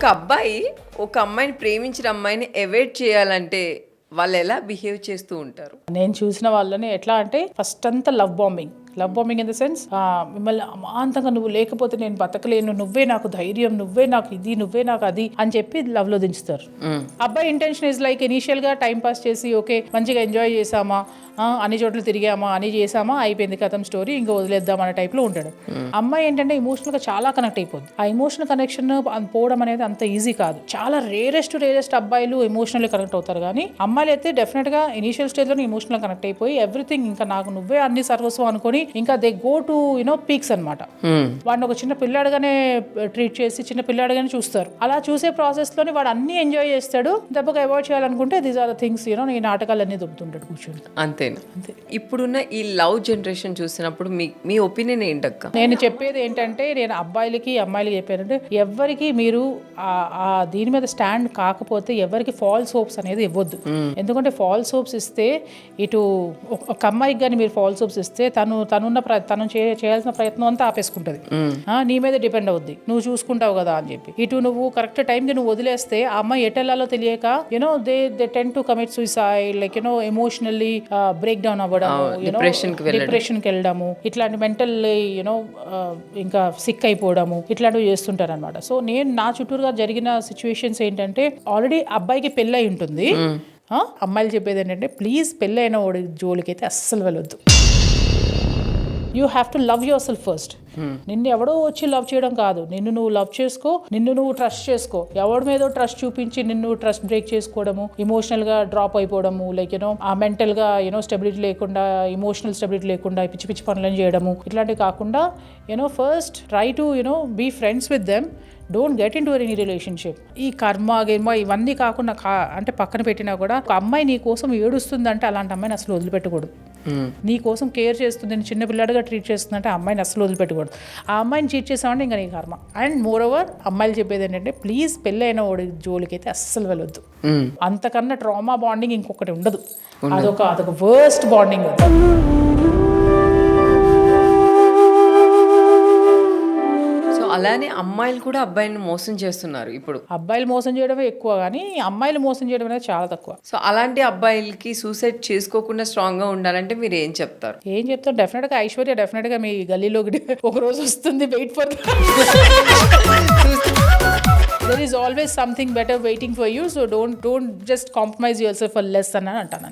ఒక అబ్బాయి ఒక అమ్మాయిని ప్రేమించిన అమ్మాయిని అవాయిడ్ చేయాలంటే వాళ్ళు ఎలా బిహేవ్ చేస్తూ ఉంటారు? నేను చూసిన వాళ్ళని ఎట్లా అంటే ఫస్ట్ అంతా love bombing in the sense మిమ్మల్ని అమాంతంగా నువ్వు లేకపోతే నేను బతకలేను, నువ్వే నాకు ధైర్యం, నువ్వే నాకు ఇది, నువ్వే నాకు అది అని చెప్పి లవ్ లో దించుతారు. అబ్బాయి ఇంటెన్షన్ ఇస్ లైక్ ఇనీషియల్ గా టైం పాస్ చేసి ఓకే మంచిగా ఎంజాయ్ చేసామా, అన్ని చోట్ల తిరిగామా, అని చేసామా, అయిపోయింది కథం స్టోరీ, ఇంకా వదిలేద్దాం అనే టైప్ లో ఉంటాడు. అమ్మాయి ఏంటంటే ఇమోషనల్ గా చాలా కనెక్ట్ అయిపోద్ది. ఆ ఎమోషనల్ కనెక్షన్ పోవడం అనేది అంత ఈజీ కాదు. చాలా రేరెస్ట్ అబ్బాయిలు ఎమోషనల్ కనెక్ట్ అవుతారు, కానీ అమ్మాయిలు అయితే డెఫినెట్ గా ఇనీషియల్ స్టేజ్ లో ఎమోషనల్ కనెక్ట్ అయిపోయి ఎవ్రీథింగ్ ఇంకా నాకు నువ్వే అన్ని సర్వస్వం అనుకొని ఇంకా దే గో టు పీక్స్ అనమాట. వాడిని ఒక చిన్న పిల్లాడుగానే ట్రీట్ చేసి చిన్న పిల్లాడుగానే చూస్తారు. అలా చూసే ప్రాసెస్ లోని వాడు అన్ని ఎంజాయ్ చేస్తాడు. దెబ్బగా అవాయిడ్ చేయాలనుకుంటే దీస్ ఆర్ ద థింగ్స్ ఈ నాటకాలన్నీ దొబ్బుతుంటాడు కూర్చొని. అంతేనా? ఇప్పుడున్న ఈ లవ్ జనరేషన్ చూసినప్పుడు మీ ఒపీనియన్ ఏంటక్క? నేను చెప్పేది ఏంటంటే, నేను అబ్బాయిలకి అమ్మాయిలకి చెప్పానంటే, ఎవరికి మీరు దీని మీద స్టాండ్ కాకపోతే ఎవరికి ఫాల్స్ హోప్స్ అనేది ఇవ్వద్దు. ఎందుకంటే ఫాల్స్ హోప్స్ ఇస్తే ఇటు ఒక అమ్మాయికి కానీ మీరు ఫాల్స్ హోప్స్ ఇస్తే తను చేయాల్సిన ప్రయత్నం అంతా ఆపేసుకుంటది. నీ మీద డిపెండ్ అవుద్ది, నువ్వు చూసుకుంటావు కదా అని చెప్పి. ఇటు నువ్వు కరెక్ట్ టైంకి నువ్వు వదిలేస్తే ఆ అమ్మాయి ఎటెల్లాలో తెలియక they tend to commit suicide, like emotionally break down అవ్వడము, డిప్రెషన్ కి వెళ్ళడము, ఇట్లాంటి మెంటల్ ఇంకా సిక్ అయిపోవడము, ఇట్లాంటివి చేస్తుంటారు అనమాట. సో నేను నా చుట్టూరుగా జరిగిన సిచ్యువేషన్స్ ఏంటంటే, ఆల్రెడీ అబ్బాయికి పెళ్ళై ఉంటుంది. అమ్మాయిలు చెప్పేది ఏంటంటే, ప్లీజ్ పెళ్ళైన వాడి జోలికైతే అస్సలు వెళ్ళొద్దు. You have to love your self first. నిన్ను ఎవడో వచ్చి లవ్ చేయడం కాదు, నిన్ను నువ్వు లవ్ చేసుకో, నిన్ను నువ్వు ట్రస్ట్ చేసుకో. ఎవరి మీద ట్రస్ట్ చూపించి నిన్ను ట్రస్ట్ బ్రేక్ చేసుకోవడము, ఇమోషనల్ గా డ్రాప్ అయిపోవడము, లైక్ ఆ మెంటల్ గా స్టెబిలిటీ లేకుండా, ఇమోషనల్ స్టెబిలిటీ లేకుండా పిచ్చి పిచ్చి పనులను చేయడము, ఇట్లాంటివి కాకుండా first try to be friends with them. Don't get into any relationship. ఈ కర్మ ఇవన్నీ కాకుండా అంటే పక్కన పెట్టినా కూడా, ఒక అమ్మాయి నీ కోసం ఏడుస్తుందంటే అలాంటి అమ్మాయిని అసలు వదిలిపెట్టకూడదు. నీ కోసం కేర్ చేస్తుంది, నేను చిన్న పిల్లాడిగా ట్రీట్ చేస్తుందంటే ఆ అమ్మాయిని అసలు వదిలిపెట్టకూడదు. ఆ అమ్మాయిని చీట్ చేసామంటే ఇంకా నీ కర్మ. అండ్ మోర్ ఓవర్ అమ్మాయిలు చెప్పేది ఏంటంటే, ప్లీజ్ పెళ్ళైన వాడి జోలికి అయితే అస్సలు వెళ్ళొద్దు. అంతకన్నా ట్రామా బాండింగ్ ఇంకొకటి ఉండదు. అదొక వర్స్ట్ బాండింగ్. అలానే అమ్మాయిలు కూడా అబ్బాయిని మోసం చేస్తున్నారు. ఇప్పుడు అబ్బాయిలు మోసం చేయడమే ఎక్కువ, కానీ అమ్మాయిలు మోసం చేయడం అనేది చాలా తక్కువ. సో అలాంటి అబ్బాయిలకి సూసైడ్ చేసుకోకుండా స్ట్రాంగ్ గా ఉండాలంటే మీరు ఏం చెప్తారు? డెఫినెట్ గా ఐశ్వర్య డెఫినెట్ గా మీ గల్లీలోకి ఒక రోజు వస్తుంది. Wait for there is always something better waiting for you, so don't just compromise yourself for less అని అంటాను.